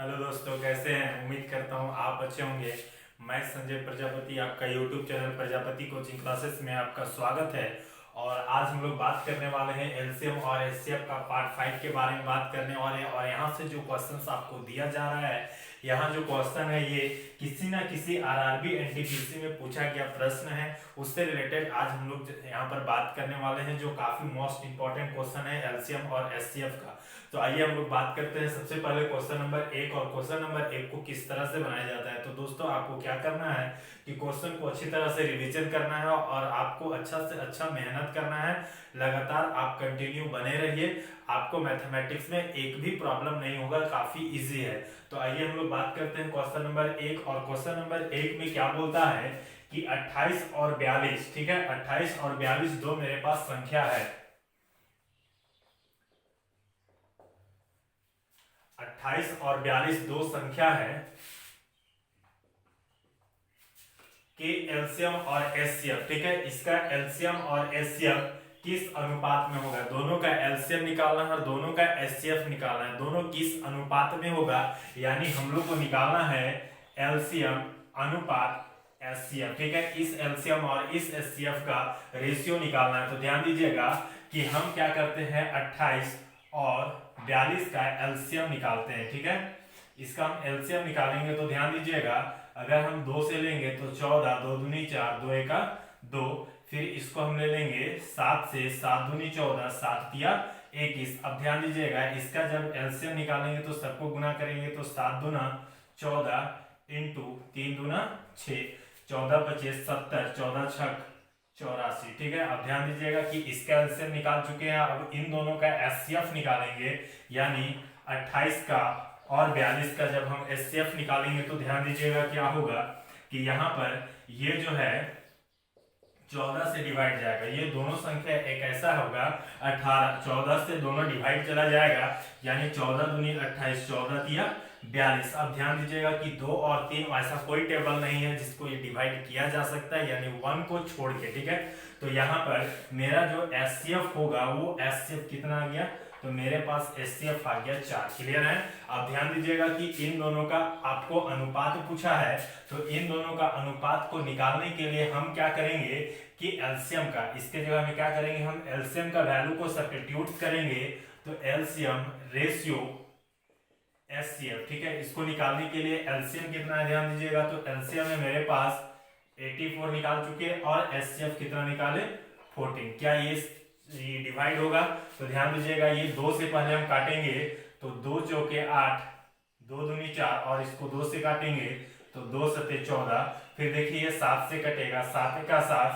Hello दोस्तों, कैसे हैं? उम्मीद करता हूँ आप अच्छे होंगे। मैं संजय प्रजापति, आपका YouTube channel Prajapati coaching classes में आपका स्वागत है। और आज हम लोग बात करने वाले हैं एलसीएम और एचसीएफ का पार्ट 5 के बारे में बात करने वाले हैं। और यहाँ से जो क्वेश्चंस आपको दिया जा रहा है, यहाँ जो क्वेश्चन है ये किसी ना किसी आरआरबी एनटीपीसी में पूछा गया प्रश्न है। उससे रिलेटेड आज हम लोग यहाँ पर बात करने वाले हैं, जो काफी मोस्ट इंपॉर्टेंट क्वेश्चन है एलसीएम और एचसीएफ का। तो आइए हम लोग बात करते हैं सबसे पहले क्वेश्चन नंबर 1। और क्वेश्चन नंबर 1 को किस तरह से बनाया जाता है, तो दोस्तों आपको क्या करना है कि क्वेश्चन को अच्छी तरह से रिवीजन करना है और आपको अच्छा से अच्छा मेहनत करना है। लगातार आप कंटिन्यू बने रहिए, आपको मैथमेटिक्स में एक भी प्रॉब्लम नहीं होगा, काफी इजी है। तो आइए हम लोग बात करते हैं क्वेश्चन नंबर 1। और क्वेश्चन नंबर 1 में क्या बोलता है कि 28 और 42, ठीक है, 28 और 42 दो मेरे पास संख्या है। 28 और 42 दो संख्या है कि एलसीएम और एचसीएफ, ठीक है, इसका एलसीएम और एचसीएफ किस अनुपात में होगा। दोनों का एलसीएम निकालना है और दोनों का एचसीएफ निकालना है। दोनों किस अनुपात में होगा, यानी हम लोग को निकालना है एलसीएम अनुपात एचसीएफ, ठीक है। इस एलसीएम और इस एचसीएफ का रेशियो निकालना है। तो ध्यान दीजिएगा कि हम क्या करते हैं, 28 और 42 का एलसीएम निकालते हैं, ठीक है। इसका हम एलसीएम निकालेंगे तो ध्यान दीजिएगा, अगर हम 2 से लेंगे तो 14, 2 दूनी 4, 2 एका 2। फिर इसको हम ले लेंगे 7 से, 7 दूनी 14, 7 तिया 21। अब ध्यान दीजिएगा, इसका जब एलसीएम निकालेंगे तो सबको गुना करेंगे तो 7 दूना 14 इंटू 3 दूना 6, 14 25 70, 14 छक 84, ठीक है। अब ध्यान दीजिएगा कि इसका एलसीएम निकाल चुके हैं। अब इन दोनों का एचसीएफ निकालेंगे, यानी 28 का और 42 का जब हम एचसीएफ निकालेंगे तो ध्यान दीजिएगा क्या होगा कि यहाँ पर ये जो है 14 से डिवाइड जाएगा। ये दोनों संख्या एक ऐसा होगा 18, 14 से दोनों डिवाइड चला जाएगा, यानी 14 दूनी 28, 14 तिया 42। अब ध्यान दीजिएगा कि 2 और 3 ऐसा कोई टेबल नहीं है जिसको ये डिवाइड किया जा सकता है, यानी 1 को छोड़ के, ठीक है। तो यहाँ पर मेरा जो एचसीएफ होगा वो एचसीएफ कितना आ गया, तो मेरे पास एचसीएफ आ गया 4। क्लियर है। अब ध्यान दीजिएगा कि इन दोनों का आपको अनुपात पूछा है, तो इन दोनों का अनुपात को निकालने के लिए हम क्या करेंगे कि एलसीएम का, इसके जगह में क्या करेंगे, हम एलसीएम का वैल्यू को सब्स्टिट्यूट करेंगे। तो एलसीएम रेशियो एचसीएफ, ठीक है, इसको निकालने के लिए एलसीएम कितना है ध्यान दीजिएगा, तो एलसीएम है मेरे पास 84 निकाल चुके और एचसीएफ कितना निकाले 14। क्या ये डिवाइड होगा, तो ध्यान दीजिएगा ये 2 से पहले हम काटेंगे तो 2 चौके 8, 2 दूनी 4 और इसको 2 से काटेंगे तो 2 सते 14। फिर देखिए ये 7 से कटेगा, 7 का 7,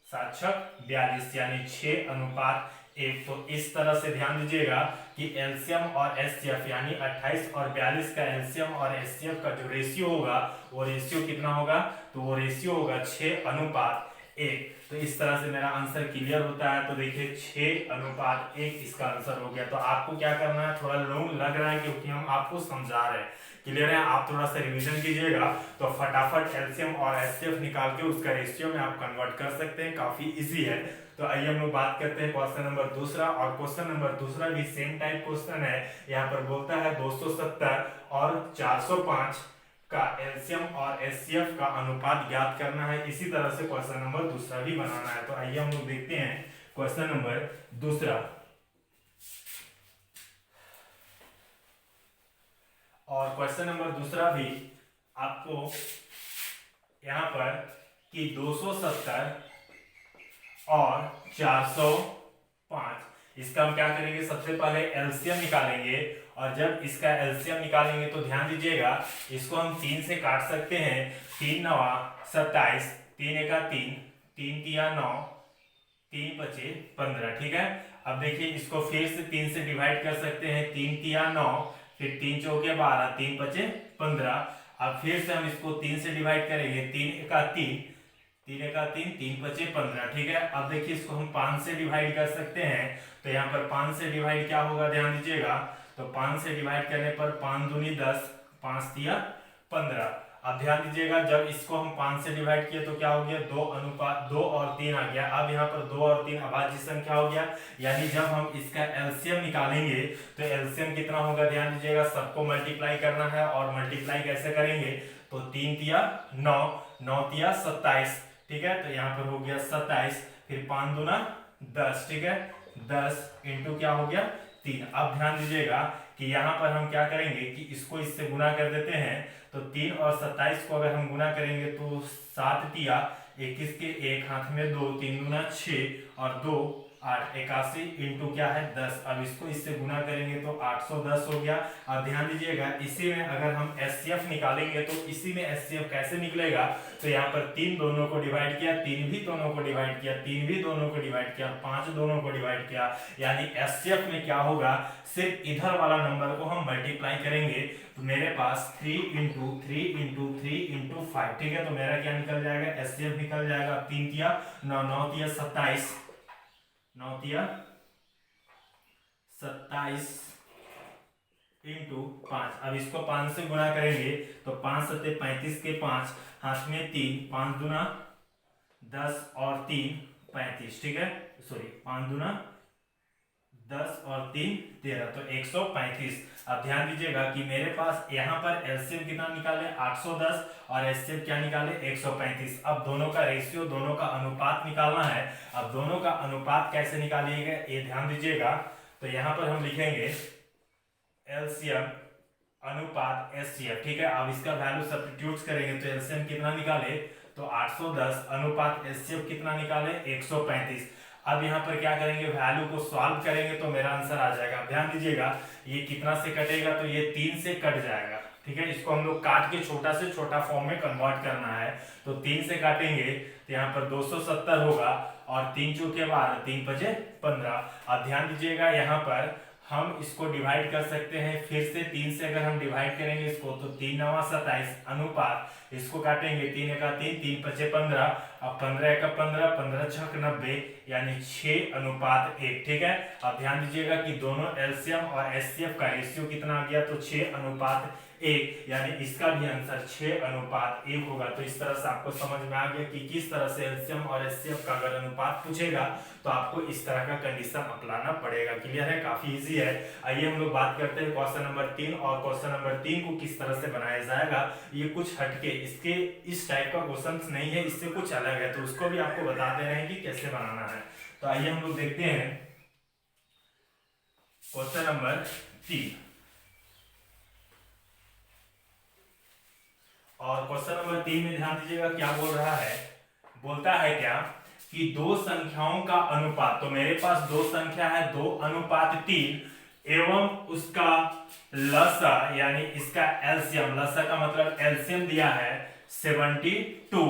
7 छक 42, यानी 6 अनुपात 1। तो इस तरह से ध्यान दीजिएगा कि एलसीएम और एचसीएफ यानी 28 और 42 का एलसीएम और एचसीएफ का जो रेशियो होगा वो रेशियो कितना होगा, तो वो रेशियो होगा 6 अनुपात 1। तो इस तरह से मेरा आंसर क्लियर होता है। तो देखिए 6 अनुपात 1 इसका आंसर हो गया। तो आपको क्या करना है, थोड़ा लॉन्ग लग रहा है क्योंकि हम आपको समझा रहे हैं। क्लियर है, आप थोड़ा सा रिवीजन कीजिएगा तो फटाफट एलसीएम और एचसीएफ निकाल के उसका रेशियो में आप कन्वर्ट कर सकते हैं, काफी इजी है। तो आइए हम लोग बात करते हैं क्वेश्चन नंबर दूसरा। और क्वेश्चन नंबर दूसरा भी सेम टाइप क्वेश्चन है। यहाँ पर बोलता है 270 और 405 का एलसीएम और एचसीएफ का अनुपात ज्ञात करना है। इसी तरह से क्वेश्चन नंबर दूसरा भी बनाना है। तो आइए हम लोग देखते हैं क्वेश्चन नंबर दूसरा। और क्वेश्चन नंबर दूसरा भी आपको यहाँ पर कि 270 और 405, इसका हम क्या करेंगे, सबसे पहले एलसीएम निकालेंगे। और जब इसका एलसीएम निकालेंगे तो ध्यान दीजिएगा इसको हम 3 से काट सकते हैं। 3 नवा 27, 3 एका 3, 3 तिया 9, 3 पचे 15, ठीक है। अब देखिए इसको फिर से 3 से डिवाइड कर सकते हैं। 3 तिया 9, फिर 3 चौके 12, 3 पचे 15। अब फिर से हम इसको 3 से डिवाइड करेंगे। 3 एका 3, 3 एका 3, 3 पचे 15, ठीक है। अब देखिए इसको हम 5 से डिवाइड कर सकते हैं। तो यहाँ पर 5 से डिवाइड क्या होगा, ध्यान दीजिएगा, तो 5 से डिवाइड करने पर 5 दूनी 10, 5 तिया 15। अब ध्यान दीजिएगा, जब इसको हम 5 से डिवाइड किए तो क्या हो गया, 2 और 3 आ गया। अब यहाँ पर 2 और 3 अभाज्य संख्या हो गया, यानी जब हम इसका एलसीएम निकालेंगे तो एलसीएम कितना होगा, ध्यान दीजिएगा, सबको मल्टीप्लाई करना है। और मल्टीप्लाई कैसे करेंगे, तो 3 तिया 9, 9 तिया 27, ठीक है। तो यहाँ पर हो गया 27, फिर 5 दूना 10, ठीक है, 10 इंटू क्या हो गया 3। अब ध्यान दीजिएगा कि यहाँ पर हम क्या करेंगे कि इसको इससे गुना कर देते हैं। तो 3 और 27 को अगर हम गुना करेंगे तो 7 तिया 21 के एक हाथ में 2, 3 दूना 6 और 2 8, 81 इंटू क्या है 10। अब इसको इससे गुना करेंगे तो 810 हो गया। अब ध्यान दीजिएगा, इसी में अगर हम एचसीएफ निकालेंगे तो इसी में एचसीएफ कैसे निकलेगा, तो यहाँ पर 3 दोनों को डिवाइड किया, 3 भी दोनों को डिवाइड किया, 3 भी दोनों को डिवाइड किया, 5 दोनों को डिवाइड किया, यानी एचसीएफ में क्या होगा, सिर्फ इधर वाला नंबर को हम मल्टीप्लाई करेंगे। तो मेरे पास 3 इंटू 3 इंटू 3 इंटू 5, ठीक है। तो मेरा क्या निकल जाएगा, एचसीएफ निकल जाएगा 3 तिया 9, 9 तिया 27, 9 तिया 27 इंटू 5। अब इसको 5 से गुना करेंगे तो 5 सत्ते 35 के 5 हाथ में 3, 5 दूना 10 और 3 35, ठीक है, सॉरी 5 दूना 10 और 3 13, तो 135। अब ध्यान दीजिएगा कि मेरे पास यहाँ पर एलसीएम कितना निकाले 810 और एचसीएफ क्या निकाले 135। अब दोनों का रेशियो, दोनों का अनुपात निकालना है। अब दोनों का अनुपात कैसे निकालिएगा ये ध्यान दीजिएगा। तो यहाँ पर हम लिखेंगे एलसीएम अनुपात एचसीएफ, ठीक है। अब इसका वैल्यू सब्स्टिट्यूट करेंगे तो एलसीएम कितना निकाले, तो 810 अनुपात एचसीएफ कितना निकाले 135। अब यहाँ पर क्या करेंगे, वैल्यू को सॉल्व करेंगे तो मेरा आंसर आ जाएगा। ध्यान दीजिएगा ये कितना से कटेगा, तो ये 3 से कट जाएगा, ठीक है। इसको हम लोग काट के छोटा से छोटा फॉर्म में कन्वर्ट करना है। तो 3 से काटेंगे तो यहाँ पर 270 होगा और 3 चौके 12, 3 पचे 15। अब ध्यान दीजिएगा यहाँ पर हम इसको डिवाइड कर सकते हैं फिर से। 3 से अगर हम डिवाइड करेंगे इसको तो 3 9 27 अनुपात, इसको काटेंगे 3 एका 3, 3 पचे 15, अब 15 एका 15, 15 छक 90, यानी 6 अनुपात 1, ठीक है। अब ध्यान दीजिएगा कि दोनों एलसीएम और एचसीएफ का रेशियो कितना आ गया, तो 6 अनुपात 1, यानी इसका भी आंसर 6 अनुपात 1 होगा। तो इस तरह से आपको समझ में आ गया कि किस तरह से एलसीएम और एचसीएफ का अगर अनुपात पूछेगा तो आपको इस तरह का कंडीशन अपनाना पड़ेगा। क्लियर है, काफी इजी है। आइए हम लोग बात करते हैं क्वेश्चन नंबर 3, और क्वेश्चन नंबर 3 को किस तरह से बनाया जाएगा। ये कुछ हटके, इसके इस टाइप का क्वेश्चन नहीं है, इससे कुछ अलग है, तो उसको भी आपको बता दे रहे हैं कि कैसे बनाना है। तो आइए हम लोग देखते हैं क्वेश्चन नंबर 3। और क्वेश्चन नंबर 3 में ध्यान दीजिएगा क्या बोल रहा है, बोलता है क्या कि दो संख्याओं का अनुपात, तो मेरे पास दो संख्या है 2 अनुपात 3 एवं उसका लसा यानी इसका एलसीएम, लसा का मतलब एलसीएम दिया है 72,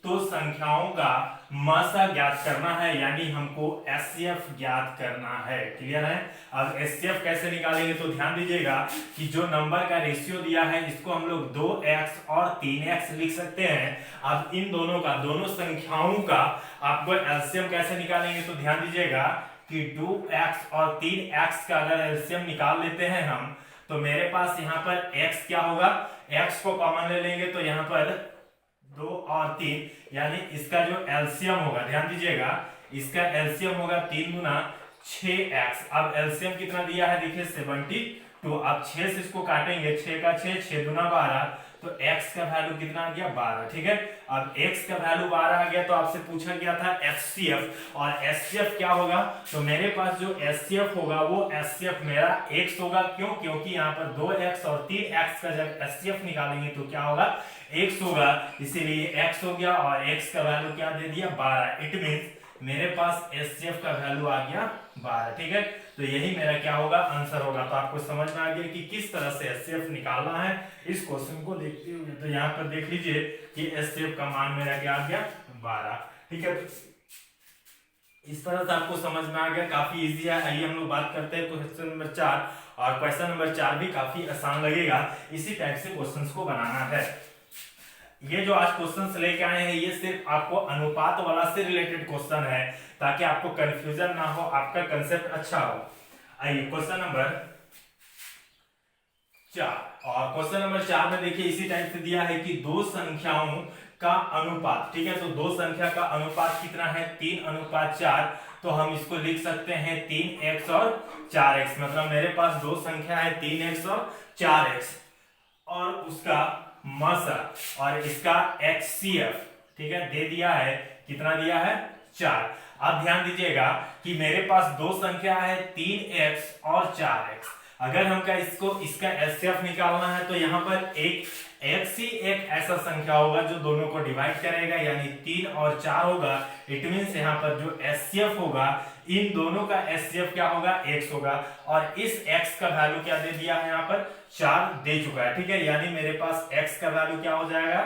तो संख्याओं का मसा ज्ञात करना है, यानी हमको एचसीएफ ज्ञात करना है। क्लियर है। अब एचसीएफ कैसे निकालेंगे, तो ध्यान दीजिएगा कि जो नंबर का रेशियो दिया है इसको हम लोग 2x और 3x लिख सकते हैं। अब इन दोनों का, दोनों संख्याओं का आपको एलसीएम कैसे निकालेंगे, तो ध्यान दीजिएगा कि 2x और 3x का अगर एलसीएम निकाल लेते हैं हम, तो मेरे पास यहाँ पर x क्या होगा, x को कॉमन ले लेंगे तो यहाँ पर 2 और 3, यानी इसका जो एलसीएम होगा, ध्यान दीजिएगा इसका एलसीएम होगा 3 गुना 6x। अब एलसीएम कितना दिया है देखिए 72, अब 6 से इसको काटेंगे, 6 का 6, 6 दुना 12, तो x का वैल्यू कितना आ गया 12, ठीक है। अब x का वैल्यू 12 आ गया तो आपसे पूछा गया था एचसीएफ, और एचसीएफ क्या होगा, तो मेरे पास जो एचसीएफ होगा वो एचसीएफ मेरा x होगा। क्यों, क्योंकि यहाँ पर 2x और 3x का जब एचसीएफ निकालेंगे तो क्या होगा x होगा, इसीलिए x हो गया और x का वैल्यू क्या दे दिया 12। इट मींस मेरे पास एचसीएफ का वैल्यू आ गया 12, ठीक है। तो यही मेरा क्या होगा आंसर होगा। तो आपको समझ में आ गया कि किस तरह से एचसीएफ निकालना है इस क्वेश्चन को देखते हुए। तो यहाँ पर देख लीजिए कि एचसीएफ का मान मेरा क्या आ गया 12, ठीक है। इस तरह से आपको समझ में आ गया, काफी इजी है। आइए हम लोग बात करते हैं क्वेश्चन नंबर 4, और क्वेश्चन नंबर 4 भी काफी आसान लगेगा, इसी टाइप से क्वेश्चन को बनाना है। ये जो आज क्वेश्चंस लेके आए हैं ये सिर्फ आपको अनुपात वाला से रिलेटेड क्वेश्चन है, ताकि आपको कंफ्यूजन ना हो, आपका कंसेप्ट अच्छा हो। आइए क्वेश्चन नंबर 4। और क्वेश्चन नंबर 4 में देखिए इसी टाइप से दिया है कि दो संख्याओं का अनुपात, ठीक है, तो दो संख्या का अनुपात कितना है 3:4। तो हम इसको लिख सकते हैं 3x और 4x, मतलब मेरे पास दो संख्या है 3x और 4x और उसका मसा और इसका HCF, ठीक है, दे दिया है, कितना दिया है 4। अब ध्यान दीजिएगा कि मेरे पास दो संख्या है 3x और 4x। अगर हमका इसको इसका HCF निकालना है तो यहाँ पर एक x ही एक ऐसा संख्या होगा जो दोनों को डिवाइड करेगा, यानी 3 और 4 होगा। इट मींस यहाँ पर जो HCF होगा इन दोनों का HCF क्या होगा x होगा, और इस x का वैल्यू क्या दे दिया है यहाँ पर 4 दे चुका है, ठीक है, यानी मेरे पास x का वैल्यू क्या हो जाएगा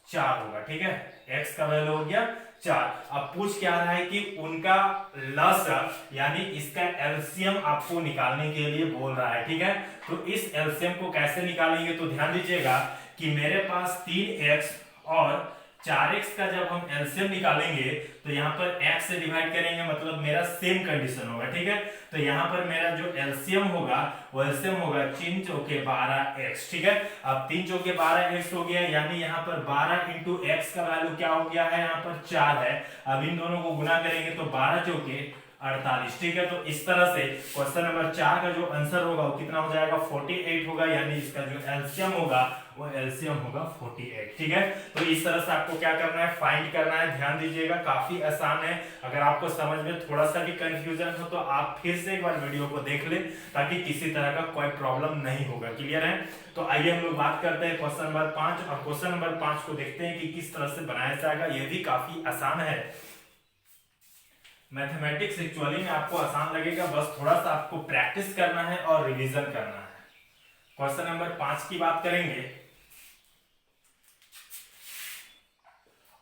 4 होगा, ठीक है, x का वैल्यू हो गया 4। अब पूछ क्या रहा है कि उनका लसा यानी इसका एलसीएम आपको निकालने के लिए बोल रहा है, ठीक है, तो इस एलसीएम को कैसे निकालेंगे, तो ध्यान दीजिएगा कि मेरे पास 3x और 4x का जब हम एलसीएम निकालेंगे तो यहाँ पर x से डिवाइड करेंगे, मतलब मेरा सेम कंडीशन होगा, ठीक है, तो यहाँ पर मेरा जो एलसीएम होगा वो एलसीएम होगा 3 चौके 12x, ठीक है। अब 3 चौके 12x हो गया, यानी यहाँ पर 12 इंटू x का वैल्यू क्या हो गया है यहाँ पर 4 है। अब इन दोनों को गुना करेंगे तो 12 चौके 48, ठीक है, तो इस तरह से क्वेश्चन नंबर 4 का जो आंसर होगा वो कितना हो जाएगा 48 होगा, यानी इसका जो एलसीएम होगा वो एलसीएम होगा 48, ठीक है। तो इस तरह से आपको क्या करना है फाइंड करना है, ध्यान दीजिएगा काफी आसान है। अगर आपको समझ में थोड़ा सा भी कंफ्यूजन हो तो आप फिर से एक बार वीडियो को देख ले ताकि किसी तरह का कोई प्रॉब्लम नहीं होगा, क्लियर है। तो आइए हम लोग बात करते हैं क्वेश्चन नंबर 5, और क्वेश्चन नंबर 5 को देखते हैं कि किस तरह से बनाया जाएगा। यह भी काफी आसान है, मैथमेटिक्स एक्चुअली में आपको आसान लगेगा, बस थोड़ा सा आपको प्रैक्टिस करना है और रिवीजन करना है। क्वेश्चन नंबर 5 की बात करेंगे,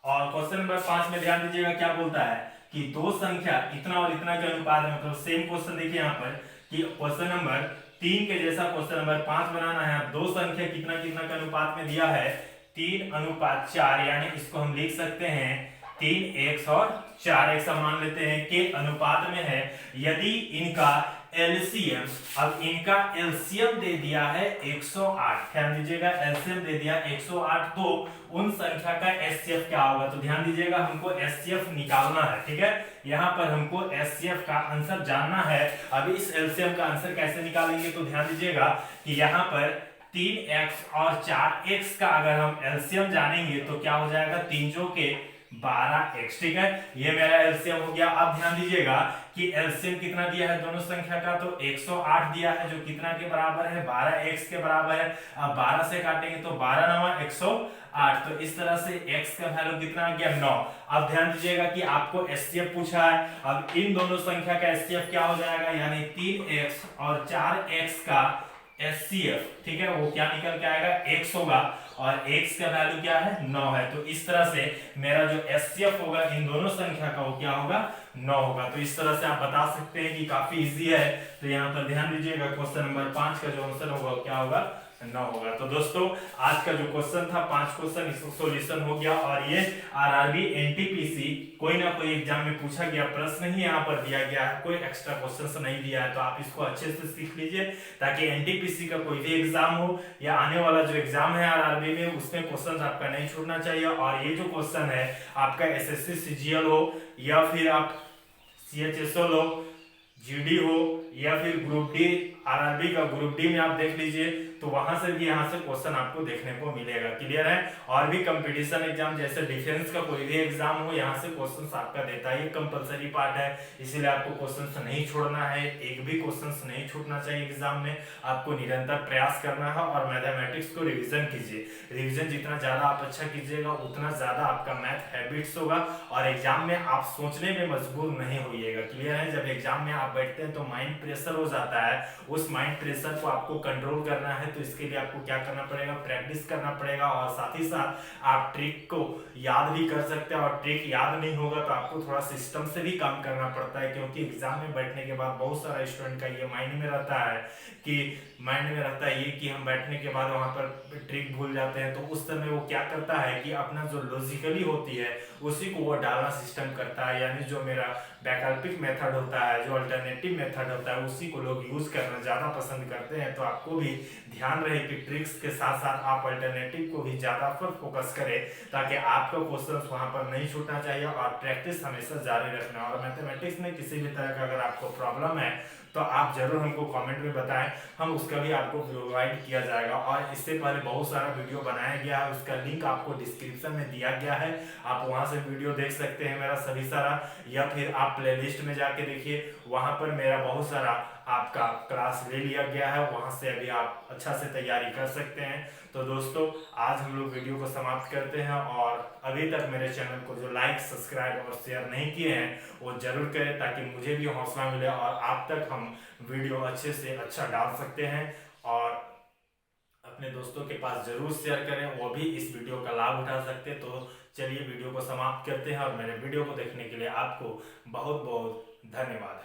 और क्वेश्चन नंबर 5 में ध्यान दीजिएगा क्या बोलता है कि दो संख्या इतना और इतना के अनुपात में, मतलब सेम क्वेश्चन देखिए यहाँ पर कि क्वेश्चन नंबर 3 के जैसा क्वेश्चन नंबर 5 बनाना है। दो संख्या कितना कितना के अनुपात में दिया है 3:4, यानी इसको हम लिख सकते हैं 3x और 4x मान लेते हैं के अनुपात में है। यदि इनका एलसीएम, अब इनका एलसीएम दे दिया है 108, ध्यान दीजिएगा एलसीएम दे दिया 108, तो उन संख्या का एचसीएफ क्या होगा, तो ध्यान दीजिएगा हमको एचसीएफ निकालना है, ठीक है, यहाँ पर हमको एचसीएफ का आंसर जानना है। अब इस एलसीएम का आंसर कैसे निकालेंगे, तो ध्यान दीजिएगा कि यहाँ पर 3x और 4x का अगर हम एलसीएम जानेंगे तो क्या हो जाएगा 3 चौके 12x, ठीक है, ये मेरा एलसीएम हो गया। अब ध्यान दीजिएगा कि एलसीएम कितना दिया है दोनों संख्या का, तो 108 दिया है जो कितना के बराबर है 12x के बराबर है। अब 12 से काटेंगे तो 12 9 108, तो इस तरह से x का वैल्यू कितना आ गया 9। अब ध्यान दीजिएगा कि आपको एचसीएफ पूछा है, अब इन दोनों संख्या का एचसीएफ क्या हो जाएगा, यानी 3x और 4x का एचसीएफ, ठीक है, वो क्या निकल के आएगा x होगा, और x का वैल्यू क्या है 9 है। तो इस तरह से मेरा जो एचसीएफ होगा इन दोनों संख्या का वो क्या होगा 9 होगा। तो इस तरह से आप बता सकते हैं कि काफी इजी है। तो यहाँ पर ध्यान दीजिएगा क्वेश्चन नंबर 5 का जो आंसर होगा वो क्या होगा 9 होगा। तो दोस्तों आज का जो क्वेश्चन था 5 क्वेश्चन इसका सॉल्यूशन हो गया, और ये आरआरबी एनटीपीसी कोई ना कोई एग्जाम में पूछा गया प्रश्न ही यहाँ पर दिया गया है, कोई एक्स्ट्रा क्वेश्चन नहीं दिया है। तो आप इसको अच्छे से सीख लीजिए ताकि एनटीपीसी का कोई भी एग्जाम हो या आने वाला जो एग्जाम है आरआरबी में उसमें क्वेश्चन आपका नहीं छूटना चाहिए। और ये जो क्वेश्चन है आपका एसएससी सीजीएल हो या फिर आप सीएचएसएल हो, जीडी हो या फिर ग्रुप डी, आरआरबी का ग्रुप डी में आप देख लीजिए तो वहां से भी यहाँ से क्वेश्चन आपको देखने को मिलेगा, क्लियर है। और भी कंपटीशन एग्जाम जैसे डिफेंस का कोई भी एग्जाम हो यहाँ से क्वेश्चन आपका देता है, ये कंपलसरी पार्ट है, इसीलिए आपको क्वेश्चन नहीं छोड़ना है, एक भी क्वेश्चन नहीं छूटना चाहिए एग्जाम में। आपको निरंतर प्रयास करना है और मैथमेटिक्स को रिविजन कीजिए। रिविजन जितना ज्यादा आप अच्छा कीजिएगा उतना ज्यादा आपका मैथ हैबिट्स होगा और एग्जाम में आप सोचने में मजबूर नहीं होइएगा, क्लियर है। जब एग्जाम में आप बैठते हैं तो माइंड प्रेशर हो जाता है, उस माइंड प्रेशर को आपको कंट्रोल करना है। तो इसके लिए आपको क्या करना पड़ेगा, प्रैक्टिस करना पड़ेगा, और साथ ही साथ आप ट्रिक को याद भी कर सकते हैं। और ट्रिक याद नहीं होगा तो आपको थोड़ा सिस्टम से भी काम करना पड़ता है, क्योंकि एग्जाम में बैठने के बाद बहुत सारा स्टूडेंट का ये माइंड में रहता है कि हम बैठने के बाद वहां पर ट्रिक भूल जाते हैं। तो उस समय वो क्या करता है कि अपना जो लॉजिकली होती है उसी को वो डालना सिस्टम करता है, यानी जो मेरा वैकल्पिक मेथड होता है, जो अल्टरनेटिव मेथड होता है उसी को लोग यूज करना ज्यादा पसंद करते हैं। तो आपको भी ध्यान रहे कि ट्रिक्स के साथ साथ आप अल्टरनेटिव को भी ज़्यादा पर फोकस करें, ताकि आपका क्वेश्चन वहाँ पर नहीं छूटना चाहिए और प्रैक्टिस हमेशा जारी रखना। और मैथमेटिक्स में किसी भी तरह का अगर आपको प्रॉब्लम है तो आप जरूर हमको कमेंट में बताएं, हम उसका भी आपको प्रोवाइड किया जाएगा। और इससे पहले बहुत सारा वीडियो बनाया गया है, उसका लिंक आपको डिस्क्रिप्शन में दिया गया है, आप वहां से वीडियो देख सकते हैं मेरा सभी सारा, या फिर आप प्लेलिस्ट में जाके देखिए, वहां पर मेरा बहुत सारा आपका क्लास ले लिया गया है, वहां से अभी आप अच्छा से तैयारी कर सकते हैं। तो दोस्तों आज हम लोग वीडियो को समाप्त करते हैं, और अभी तक मेरे चैनल को जो लाइक सब्सक्राइब और शेयर नहीं किए हैं वो जरूर करें, ताकि मुझे भी हौसला मिले और आप तक हम वीडियो अच्छे से अच्छा डाल सकते हैं। और अपने दोस्तों के पास जरूर शेयर करें, वो भी इस वीडियो का लाभ उठा सकते हैं। तो चलिए वीडियो को समाप्त करते हैं, और मेरे वीडियो को देखने के लिए आपको बहुत बहुत धन्यवाद।